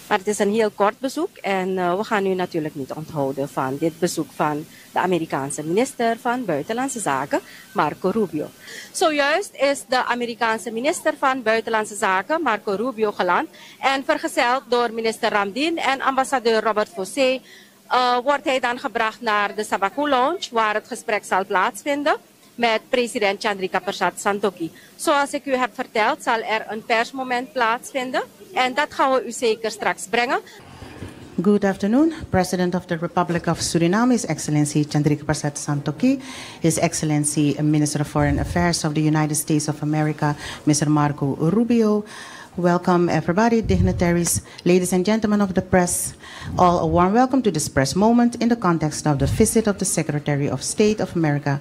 Maar het is een heel kort bezoek en we gaan u natuurlijk niet onthouden van dit bezoek van de Amerikaanse minister van Buitenlandse Zaken, Marco Rubio. Zojuist is de Amerikaanse minister van Buitenlandse Zaken, Marco Rubio, geland en vergezeld door minister Ramdin en ambassadeur Robert Fossé wordt hij dan gebracht naar de Sabaku Lounge, waar het gesprek zal plaatsvinden met president Chandrika Persat Santokhi. Zoals ik u heb verteld, zal er een persmoment plaatsvinden. En dat gaan we u zeker straks brengen. Good afternoon, President of the Republic of Suriname, His Excellency Chandrika Persat Santokhi, His Excellency Minister of Foreign Affairs of the United States of America, Mr. Marco Rubio. Welcome everybody, dignitaries, ladies and gentlemen of the press. All a warm welcome to this press moment in the context of the visit of the Secretary of State of America,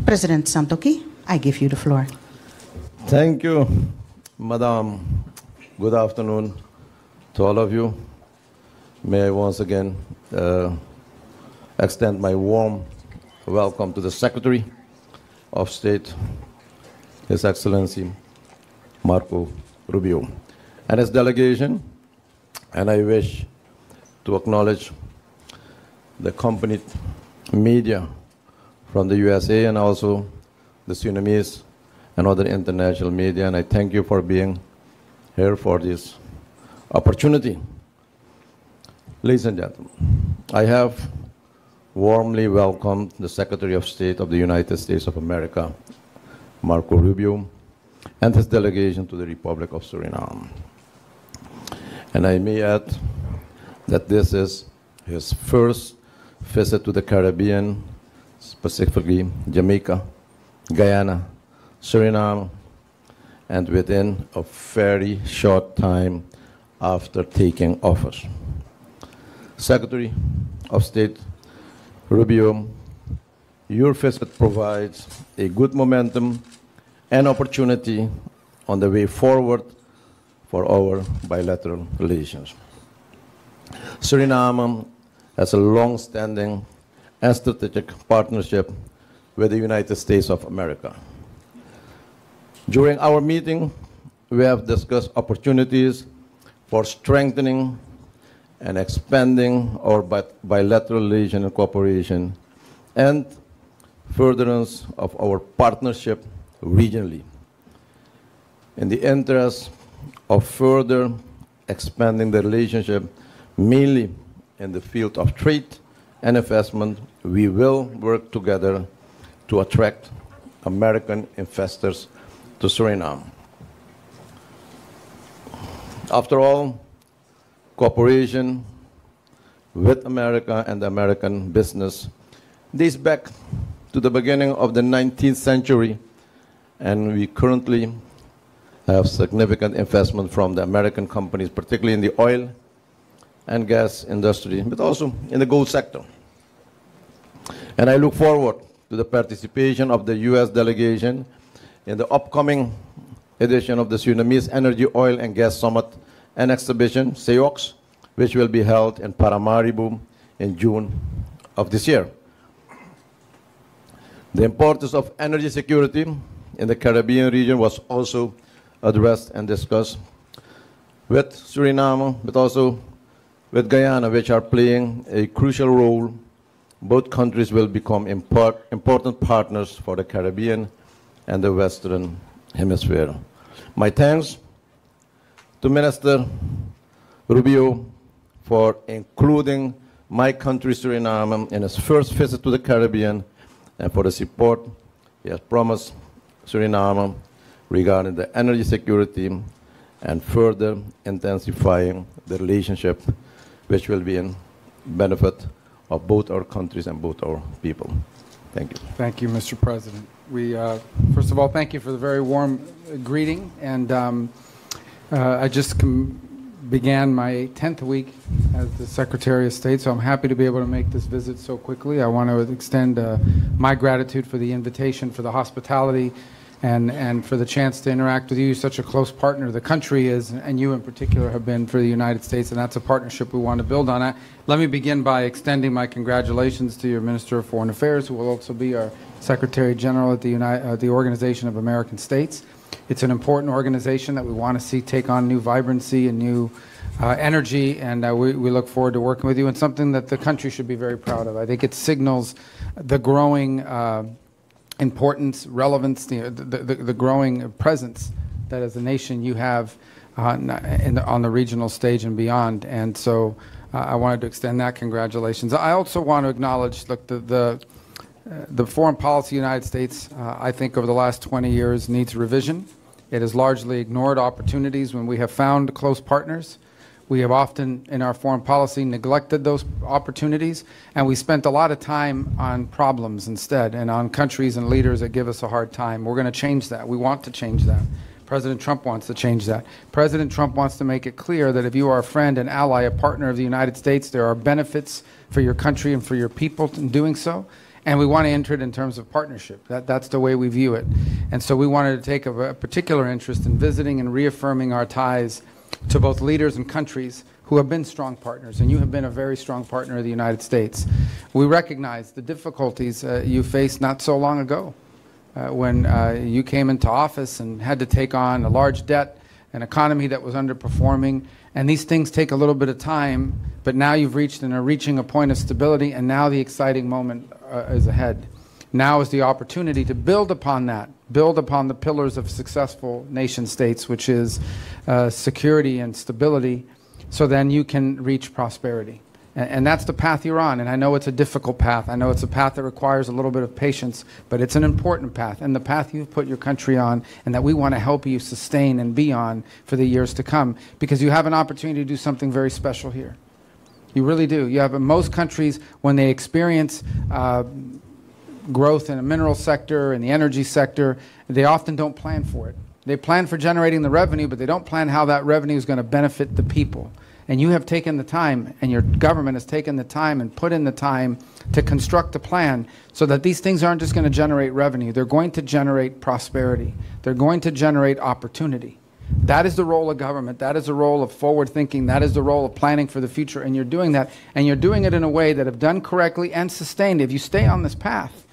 President Santokhi. I give you the floor. Thank you, Madam. Good afternoon to all of you. May I once again extend my warm welcome to the Secretary of State, His Excellency Marco Rubio, and his delegation, and I wish to acknowledge the accompanied media from the USA and also the Surinamese and other international media, and I thank you for being here for this opportunity. Ladies and gentlemen, I have warmly welcomed the Secretary of State of the United States of America, Marco Rubio, and his delegation to the Republic of Suriname. And I may add that this is his first visit to the Caribbean, specifically Jamaica, Guyana, Suriname, and within a very short time after taking office. Secretary of State Rubio, your visit provides a good momentum and opportunity on the way forward for our bilateral relations. Suriname has a long-standing and strategic partnership with the United States of America. During our meeting, we have discussed opportunities for strengthening and expanding our bilateral relation and cooperation and furtherance of our partnership regionally. In the interest of further expanding the relationship, mainly in the field of trade and investment, we will work together to attract American investors to Suriname. After all, cooperation with America and the American business dates back to the beginning of the 19th century, and we currently have significant investment from the American companies, particularly in the oil and gas industry, but also in the gold sector. And I look forward to the participation of the U.S. delegation in the upcoming edition of the Surinamese Energy, Oil and Gas Summit and Exhibition, SEOX, which will be held in Paramaribo in June of this year. The importance of energy security in the Caribbean region was also addressed and discussed with Suriname, but also with Guyana, which are playing a crucial role. Both countries will become important partners for the Caribbean and the Western Hemisphere. My thanks to Minister Rubio for including my country, Suriname, in his first visit to the Caribbean, and for the support he has promised Suriname regarding the energy security and further intensifying the relationship, which will be in benefit of both our countries and both our people. Thank you. Thank you, Mr. President. We, first of all, thank you for the very warm greeting. And I just began my 10th week as the Secretary of State, so I'm happy to be able to make this visit so quickly. I want to extend my gratitude for the invitation, for the hospitality, and for the chance to interact with you. Such a close partner the country is, and you in particular have been for the United States, and that's a partnership we want to build on. Let me begin by extending my congratulations to your Minister of Foreign Affairs, who will also be our Secretary General at the Organization of American States. It's an important organization that we want to see take on new vibrancy and new energy, and we look forward to working with you, and something that the country should be very proud of. I think it signals the growing importance, relevance, the growing presence that as a nation you have on the regional stage and beyond. And so I wanted to extend that congratulations. I also want to acknowledge, look, the foreign policy of the United States, I think over the last 20 years needs revision. It has largely ignored opportunities when we have found close partners. We have often, in our foreign policy, neglected those opportunities, and we spent a lot of time on problems instead, and on countries and leaders that give us a hard time. We're going to change that. We want to change that. President Trump wants to change that. President Trump wants to make it clear that if you are a friend, an ally, a partner of the United States, there are benefits for your country and for your people in doing so. And we want to enter it in terms of partnership. That's the way we view it. And so we wanted to take a particular interest in visiting and reaffirming our ties to both leaders and countries who have been strong partners. And you have been a very strong partner of the United States. We recognize the difficulties you faced not so long ago when you came into office and had to take on a large debt, an economy that was underperforming. And these things take a little bit of time, but now you've reached and are reaching a point of stability, and now the exciting moment is ahead. Now is the opportunity to build upon that, build upon the pillars of successful nation states, which is security and stability, so then you can reach prosperity. And that's the path you're on. And I know it's a difficult path. I know it's a path that requires a little bit of patience, but it's an important path, and the path you've put your country on, and that we want to help you sustain and be on for the years to come, because you have an opportunity to do something very special here. You really do. You have, in most countries, when they experience growth in the mineral sector and the energy sector, they often don't plan for it. They plan for generating the revenue, but they don't plan how that revenue is going to benefit the people. And you have taken the time, and your government has taken the time and put in the time to construct a plan so that these things aren't just going to generate revenue. They're going to generate prosperity. They're going to generate opportunity. That is the role of government. That is the role of forward thinking. That is the role of planning for the future. And you're doing that. And you're doing it in a way that, if done correctly and sustained, if you stay on this path,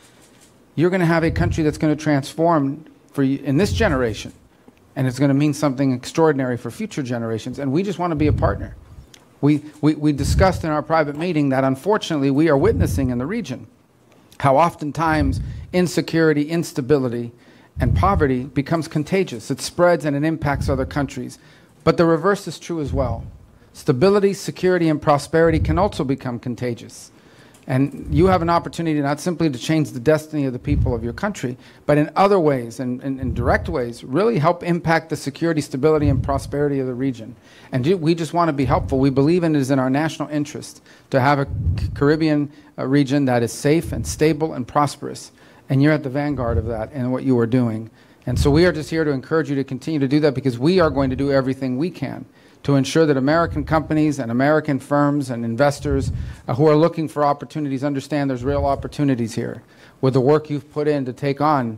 you're going to have a country that's going to transform for you in this generation. And it's going to mean something extraordinary for future generations. And we just want to be a partner. We discussed in our private meeting that, unfortunately, we are witnessing in the region how oftentimes insecurity, instability, and poverty becomes contagious. It spreads and it impacts other countries. But the reverse is true as well. Stability, security, and prosperity can also become contagious. And you have an opportunity not simply to change the destiny of the people of your country, but in other ways, and in direct ways, really help impact the security, stability, and prosperity of the region. And we just want to be helpful. We believe it is in our national interest to have a Caribbean region that is safe and stable and prosperous. And you're at the vanguard of that in what you are doing. And so we are just here to encourage you to continue to do that, because we are going to do everything we can to ensure that American companies and American firms and investors who are looking for opportunities understand there's real opportunities here. With the work you've put in to take on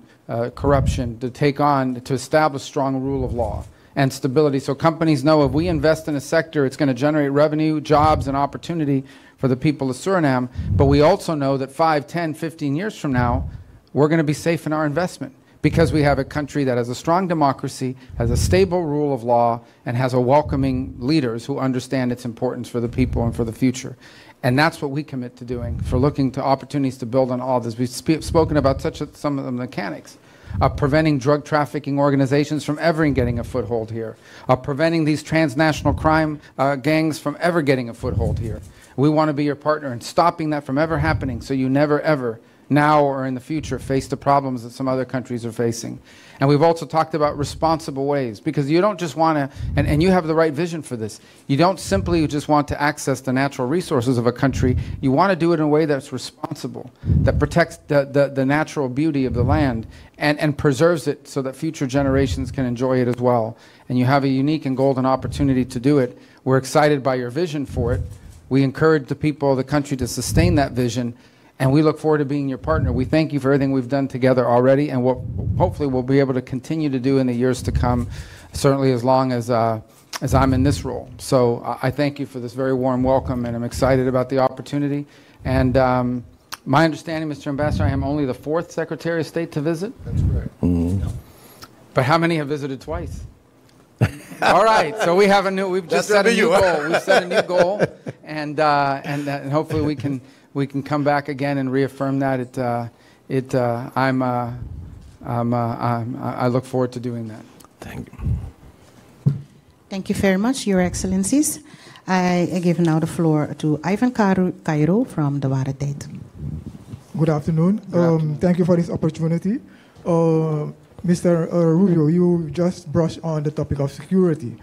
corruption, to establish strong rule of law and stability, so companies know if we invest in a sector, it's going to generate revenue, jobs, and opportunity for the people of Suriname. But we also know that 5, 10, 15 years from now, we're going to be safe in our investment, because we have a country that has a strong democracy, has a stable rule of law, and has a welcoming leaders who understand its importance for the people and for the future. And that's what we commit to doing, for looking to opportunities to build on all this. We've spoken about some of the mechanics of preventing drug trafficking organizations from ever getting a foothold here, of preventing these transnational crime gangs from ever getting a foothold here. We want to be your partner in stopping that from ever happening, so you never, ever, now or in the future, face the problems that some other countries are facing. And we've also talked about responsible ways, because you don't just want to, and you have the right vision for this, you don't simply just want to access the natural resources of a country. You want to do it in a way that's responsible, that protects the natural beauty of the land and preserves it so that future generations can enjoy it as well. And you have a unique and golden opportunity to do it. We're excited by your vision for it. We encourage the people of the country to sustain that vision, and we look forward to being your partner. We thank you for everything we've done together already, and what hopefully we'll be able to continue to do in the years to come, certainly as long as I'm in this role. So I thank you for this very warm welcome, and I'm excited about the opportunity. And my understanding, Mr. Ambassador, I am only the 4th Secretary of State to visit. That's correct. Mm-hmm. But how many have visited twice? All right, so we've just set a new goal. We've set a new goal, and hopefully we can come back again and reaffirm that. I look forward to doing that. Thank you. Thank you very much, Your Excellencies. I give now the floor to Ivan Cairo from the Ware Tijd. Good afternoon. Thank you for this opportunity. Mr. Rubio, you just brushed on the topic of security.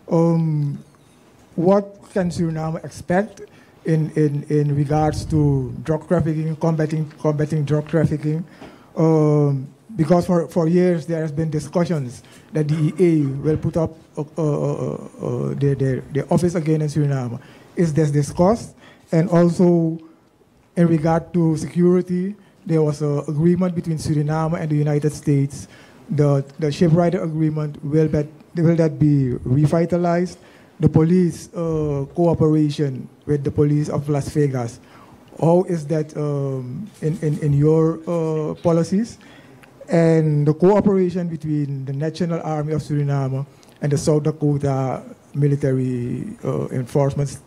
What can Suriname expect in regards to drug trafficking, combating drug trafficking? Because for years there has been discussions that the DEA will put up their office again in Suriname. Is this discussed? And also, in regard to security, there was an agreement between Suriname and the United States. The shipwright agreement, will that be revitalized? The police cooperation with the police of Las Vegas, how is that in your policies? And the cooperation between the National Army of Suriname and the South Dakota military enforcement,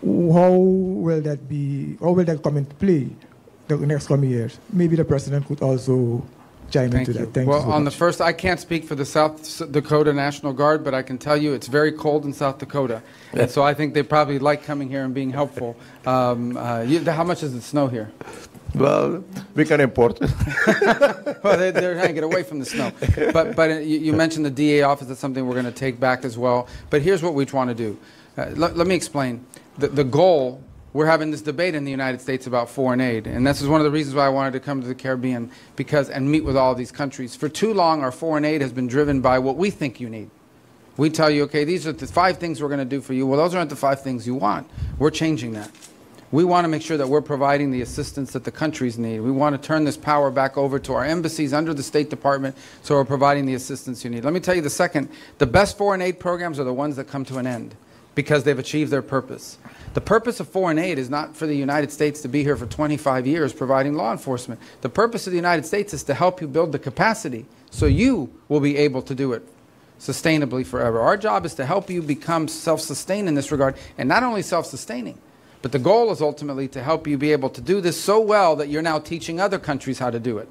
how will that come into play the next coming years? Maybe the President could also chime into that. Thank you. Well, on the first, I can't speak for the South Dakota National Guard, but I can tell you it's very cold in South Dakota. And so I think they probably like coming here and being helpful. How much does it snow here? Well, we can import it. Well, they're trying to get away from the snow. But you mentioned the DA office. That's something we're going to take back as well. But here's what we want to do. Let me explain. The goal, we're having this debate in the United States about foreign aid. And this is one of the reasons why I wanted to come to the Caribbean and meet with all these countries. For too long, our foreign aid has been driven by what we think you need. We tell you, okay, these are the 5 things we're going to do for you. Well, those aren't the 5 things you want. We're changing that. We want to make sure that we're providing the assistance that the countries need. We want to turn this power back over to our embassies under the State Department, so we're providing the assistance you need. Let me tell you the best foreign aid programs are the ones that come to an end because they've achieved their purpose. The purpose of foreign aid is not for the United States to be here for 25 years providing law enforcement. The purpose of the United States is to help you build the capacity so you will be able to do it sustainably forever. Our job is to help you become self-sustained in this regard, and not only self-sustaining, but the goal is ultimately to help you be able to do this so well that you're now teaching other countries how to do it.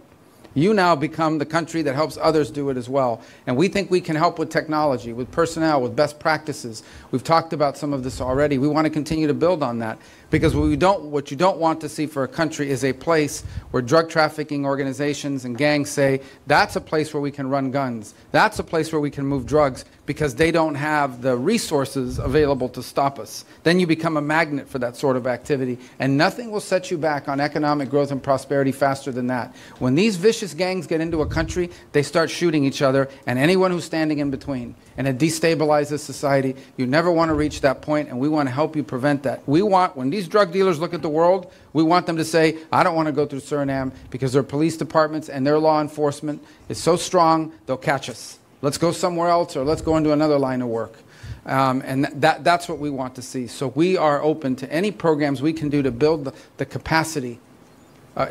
You now become the country that helps others do it as well. And we think we can help with technology, with personnel, with best practices. We've talked about some of this already. We want to continue to build on that. Because what you don't want to see for a country is a place where drug trafficking organizations and gangs say, that's a place where we can run guns. That's a place where we can move drugs, because they don't have the resources available to stop us. Then you become a magnet for that sort of activity. And nothing will set you back on economic growth and prosperity faster than that. When these vicious gangs get into a country, they start shooting each other and anyone who's standing in between. And it destabilizes society. You never want to reach that point, and we want to help you prevent that. We want, when these drug dealers look at the world, we want them to say, I don't want to go through Suriname because their police departments and their law enforcement is so strong, they'll catch us. Let's go somewhere else, or let's go into another line of work. And that's what we want to see. So we are open to any programs we can do to build the capacity,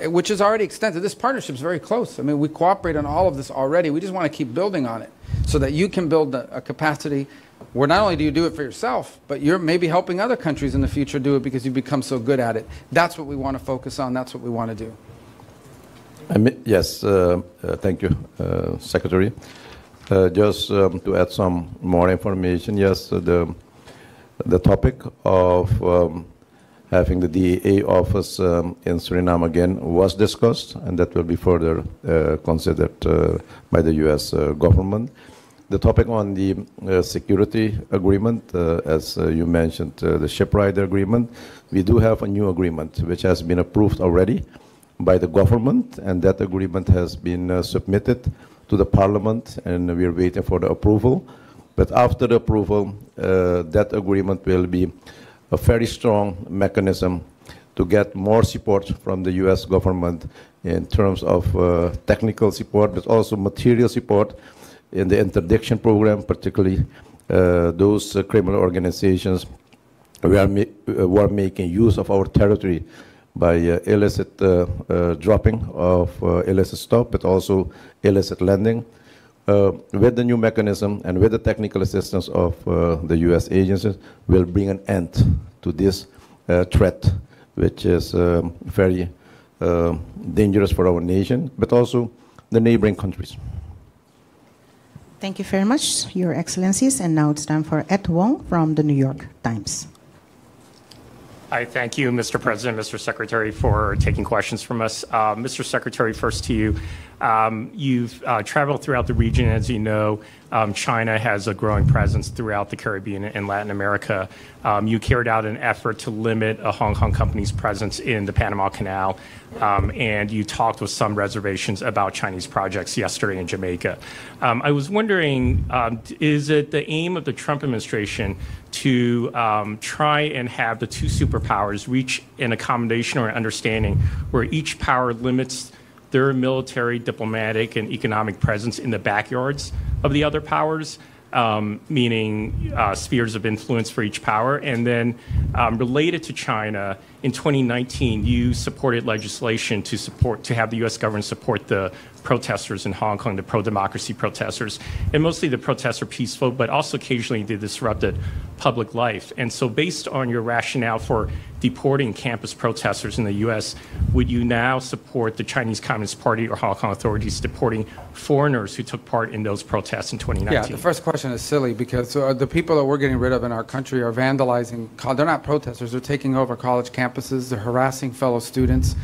which is already extensive. This partnership is very close. I mean, we cooperate on all of this already. We just want to keep building on it so that you can build a capacity where not only do you do it for yourself, but you're maybe helping other countries in the future do it because you become so good at it. That's what we want to focus on. That's what we want to do. Yes, thank you, Secretary. Just to add some more information, yes, the topic of having the DEA office in Suriname again was discussed, and that will be further considered by the U.S. government. The topic on the security agreement, as you mentioned, the shipwright agreement, we do have a new agreement which has been approved already by the government, and that agreement has been submitted to the Parliament, and we are waiting for the approval. But after the approval, that agreement will be a very strong mechanism to get more support from the U.S. government in terms of technical support, but also material support in the interdiction program, particularly those criminal organizations who are making use of our territory by illicit dropping of illicit stuff, but also illicit lending. with the new mechanism and with the technical assistance of the U.S. agencies, will bring an end to this threat, which is very dangerous for our nation, but also the neighboring countries. Thank you very much, Your Excellencies. And now it's time for Ed Wong from the New York Times. I thank you, Mr. President, Mr. Secretary, for taking questions from us. Mr. Secretary, first to you. You've traveled throughout the region. As you know, China has a growing presence throughout the Caribbean and Latin America. You carried out an effort to limit a Hong Kong company's presence in the Panama Canal, and you talked with some reservations about Chinese projects yesterday in Jamaica. I was wondering, is it the aim of the Trump administration to try and have the two superpowers reach an accommodation or an understanding where each power limits their military, diplomatic, and economic presence in the backyards of the other powers, meaning spheres of influence for each power? And then related to China, in 2019, you supported legislation to have the U.S. government support the protesters in Hong Kong, the pro-democracy protesters. And mostly the protests are peaceful, but also occasionally they disrupted public life. And so based on your rationale for deporting campus protesters in the U.S., would you now support the Chinese Communist Party or Hong Kong authorities deporting foreigners who took part in those protests in 2019? Yeah, the first question is silly because the people that we're getting rid of in our country are vandalizing. They're not protesters. They're taking over college campuses. They're harassing fellow students.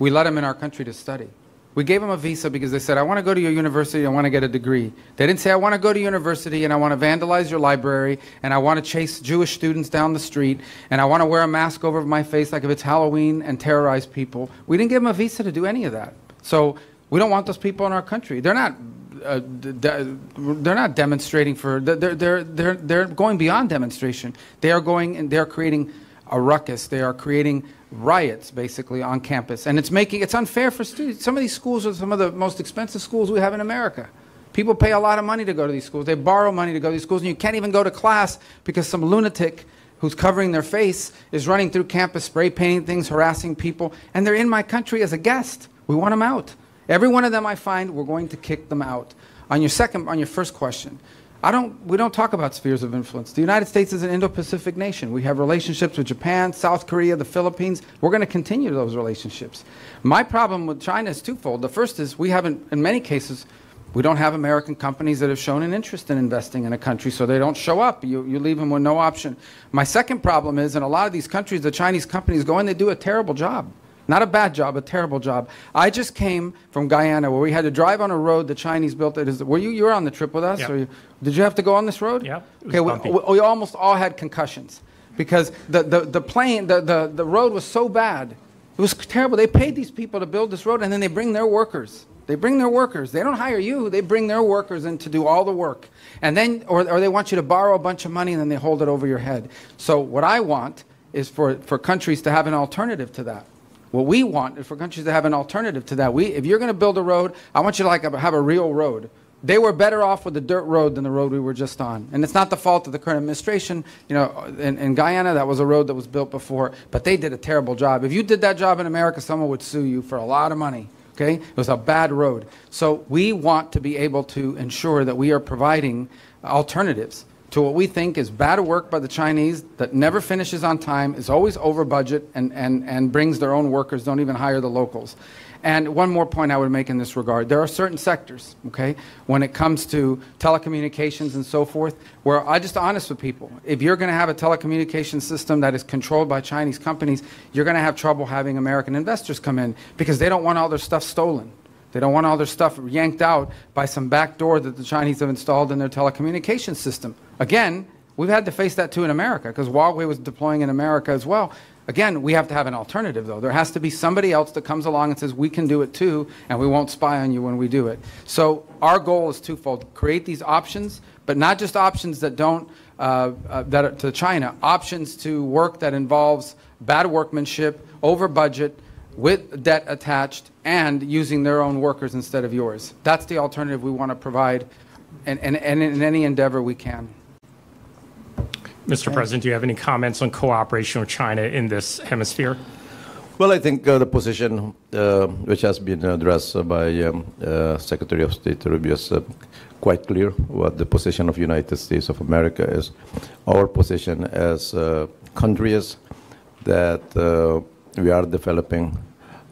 We let them in our country to study. We gave them a visa because they said, I want to go to your university, I want to get a degree. They didn't say, I want to go to university and I want to vandalize your library and I want to chase Jewish students down the street and I want to wear a mask over my face like if it's Halloween and terrorize people. We didn't give them a visa to do any of that. So we don't want those people in our country. They're not demonstrating for, they're going beyond demonstration. They are going and they're creating a ruckus. They are creating riots basically on campus, and it's unfair for students. Some of these schools are some of the most expensive schools we have in America. People pay a lot of money to go to these schools. They borrow money to go to these schools, and you can't even go to class because some lunatic who's covering their face is running through campus, spray painting things, harassing people, and they're in my country as a guest. We want them out. Every one of them I find, we're going to kick them out. On your first question, we don't talk about spheres of influence. The United States is an Indo-Pacific nation. We have relationships with Japan, South Korea, the Philippines. We're going to continue those relationships. My problem with China is twofold. The first is we haven't, in many cases, we don't have American companies that have shown an interest in investing in a country, so they don't show up. You leave them with no option. My second problem is in a lot of these countries, the Chinese companies go in, they do a terrible job. Not a bad job, a terrible job. I just came from Guyana where we had to drive on a road the Chinese built. You were on the trip with us? Yeah. Or did you have to go on this road? Yeah. Okay, we almost all had concussions because the road was so bad. It was terrible. They paid these people to build this road and then they bring their workers. They bring their workers. They don't hire you. They bring their workers in to do all the work. And then, or they want you to borrow a bunch of money and then they hold it over your head. So what I want is for countries to have an alternative to that. What we want is for countries to have an alternative to that. If you're going to build a road, I want you to have a real road. They were better off with the dirt road than the road we were just on. And it's not the fault of the current administration. You know, in Guyana, that was a road that was built before, but they did a terrible job. If you did that job in America, someone would sue you for a lot of money. Okay? It was a bad road. So we want to be able to ensure that we are providing alternatives to what we think is bad work by the Chinese that never finishes on time, is always over budget, and brings their own workers, don't even hire the locals. And one more point I would make in this regard. There are certain sectors, okay, when it comes to telecommunications and so forth, where I'm just honest with people. If you're going to have a telecommunications system that is controlled by Chinese companies, you're going to have trouble having American investors come in because they don't want all their stuff stolen. They don't want all their stuff yanked out by some back door that the Chinese have installed in their telecommunications system. Again, we've had to face that too in America because Huawei was deploying in America as well. Again, we have to have an alternative, though. There has to be somebody else that comes along and says, we can do it too, and we won't spy on you when we do it. So our goal is twofold. Create these options, but not just options that don't, to China, options to work that involves bad workmanship, over budget, with debt attached, and using their own workers instead of yours. That's the alternative we want to provide, and in any endeavor we can. Mr. President, do you have any comments on cooperation with China in this hemisphere? Well, I think the position which has been addressed by Secretary of State Rubio is quite clear what the position of United States of America is. Our position as a country is that we are developing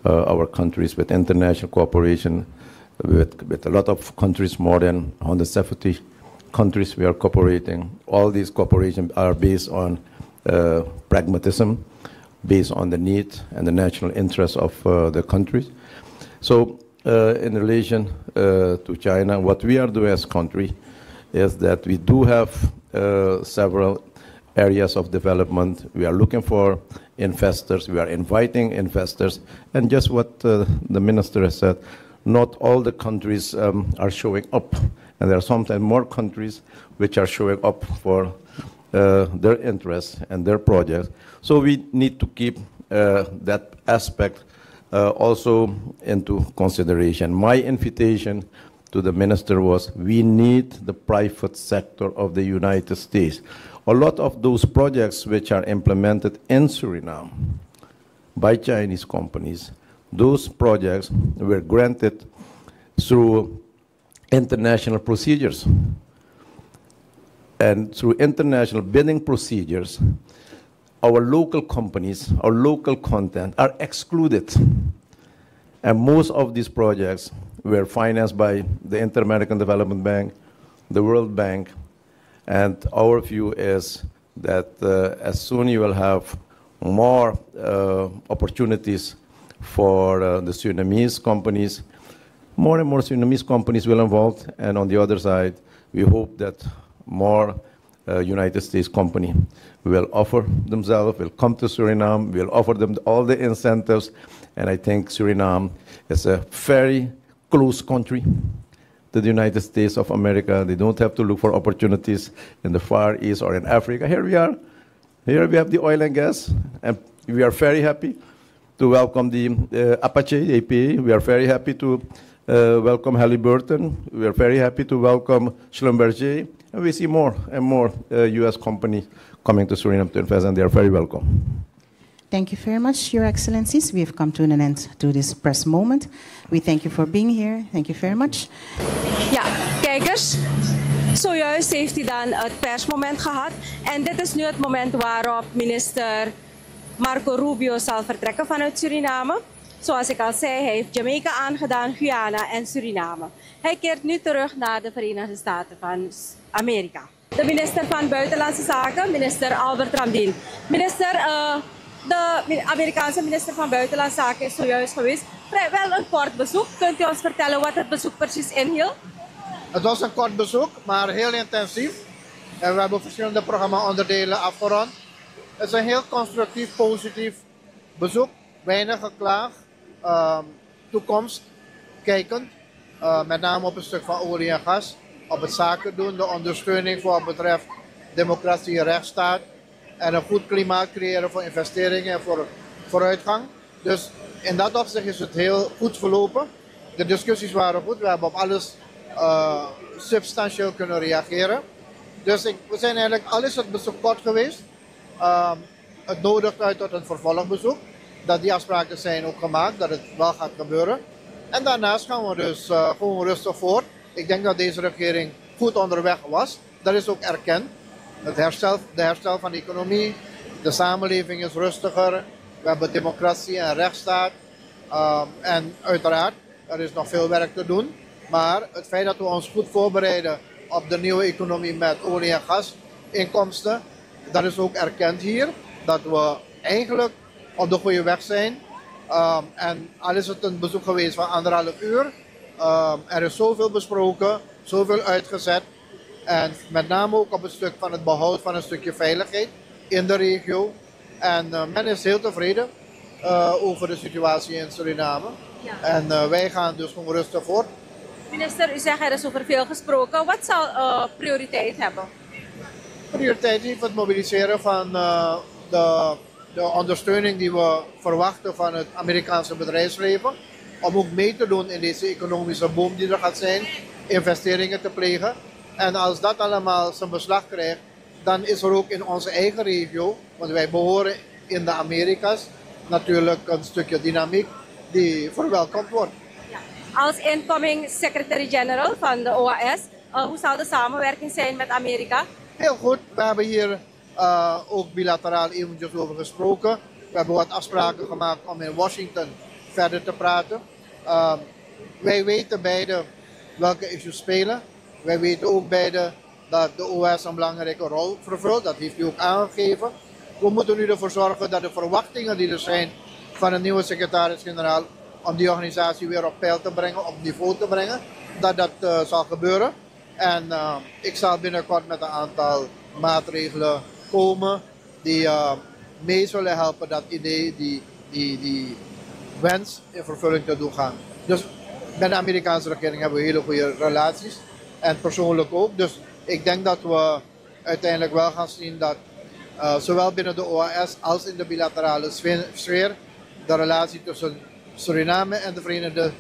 our countries with international cooperation with a lot of countries, more than 170 countries we are cooperating. All these cooperations are based on pragmatism, based on the need and the national interest of the countries. So in relation to China, what we are doing as a country is that we do have several areas of development. We are looking for investors, we are inviting investors, and just what the minister has said, not all the countries are showing up, and there are sometimes more countries which are showing up for their interests and their projects. So we need to keep that aspect also into consideration. My invitation to the minister was, we need the private sector of the United States. A lot of those projects which are implemented in Suriname by Chinese companies, those projects were granted through international procedures. And through international bidding procedures, our local companies, our local content are excluded. And most of these projects were financed by the Inter-American Development Bank, the World Bank, and our view is that as soon you will have more opportunities for the Surinamese companies, more and more Surinamese companies will involve, and on the other side, we hope that more United States company will offer themselves, will come to Suriname, will offer them all the incentives, and I think Suriname is a very close country to the United States of America. They don't have to look for opportunities in the Far East or in Africa. Here we are. Here we have the oil and gas, and we are very happy to welcome the Apache, the APA. We are very happy to welcome Halliburton. We are very happy to welcome Schlumberger. And we see more and more U.S. companies coming to Suriname to invest, and they are very welcome. Thank you very much, Your Excellencies. We have come to an end to this press moment. We thank you for being here. Thank you very much. Ja, kijkers. Zojuist heeft hij dan het persmoment gehad. En dit is nu het moment waarop minister Marco Rubio zal vertrekken vanuit Suriname. Zoals ik al zei, hij heeft Jamaica aangedaan, Guyana en Suriname. Hij keert nu terug naar de Verenigde Staten van Amerika. De minister van Buitenlandse Zaken, minister Albert Ramdien. Minister, de Amerikaanse minister van Buitenlandse Zaken is zojuist geweest. Vrijwel een kort bezoek. Kunt u ons vertellen wat het bezoek precies inhield? Het was een kort bezoek, maar heel intensief. En we hebben verschillende programma-onderdelen afgerond. Het is een heel constructief, positief bezoek. Weinig geklaag. Toekomst kijkend. Met name op een stuk van olie en gas. Op het zaken doen, de ondersteuning voor wat betreft democratie en rechtsstaat. En een goed klimaat creëren voor investeringen en voor vooruitgang. Dus in dat opzicht is het heel goed verlopen. De discussies waren goed. We hebben op alles substantieel kunnen reageren. Dus we zijn eigenlijk, al is het bezoek kort geweest, het nodigt uit tot een vervolgbezoek. Dat die afspraken zijn ook gemaakt, dat het wel gaat gebeuren. En daarnaast gaan we dus gewoon rustig voort. Ik denk dat deze regering goed onderweg was. Dat is ook erkend. De herstel van de economie, de samenleving is rustiger. We hebben democratie en rechtsstaat. En uiteraard, er is nog veel werk te doen. Maar het feit dat we ons goed voorbereiden op de nieuwe economie met olie- en gasinkomsten, dat is ook erkend hier. Dat we eigenlijk op de goede weg zijn. En al is het een bezoek geweest van 1,5 uur. Er is zoveel besproken, zoveel uitgezet. En met name ook op het stuk van het behoud van een stukje veiligheid in de regio. En men is heel tevreden over de situatie in Suriname. Ja. En wij gaan dus gewoon rustig voort. Minister, u zegt er is over veel gesproken. Wat zal prioriteit hebben? Prioriteit heeft het mobiliseren van de ondersteuning die we verwachten van het Amerikaanse bedrijfsleven. Om ook mee te doen in deze economische boom die er gaat zijn. Investeringen te plegen. En als dat allemaal zijn beslag krijgt, dan is er ook in onze eigen regio, want wij behoren in de Amerika's, natuurlijk een stukje dynamiek die verwelkomd wordt. Als incoming Secretary-General van de OAS, hoe zal de samenwerking zijn met Amerika? Heel goed, we hebben hier ook bilateraal eventjes over gesproken. We hebben wat afspraken gemaakt om in Washington verder te praten. Wij weten beide welke issues spelen. Wij weten ook beide dat de OAS een belangrijke rol vervult. Dat heeft u ook aangegeven. We moeten nu ervoor zorgen dat de verwachtingen die er zijn van een nieuwe secretaris-generaal om die organisatie weer op peil te brengen, op niveau te brengen, dat dat zal gebeuren. En ik zal binnenkort met een aantal maatregelen komen die mee zullen helpen dat idee, die wens in vervulling te doen gaan. Dus met de Amerikaanse regering hebben we hele goede relaties en persoonlijk ook. Dus ik denk dat we uiteindelijk wel gaan zien dat zowel binnen de OAS als in de bilaterale sfeer de relatie tussen Suriname en de Verenigde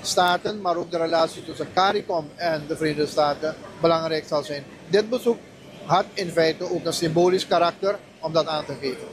Staten, maar ook de relatie tussen CARICOM en de Verenigde Staten belangrijk zal zijn. Dit bezoek had in feite ook een symbolisch karakter om dat aan te geven.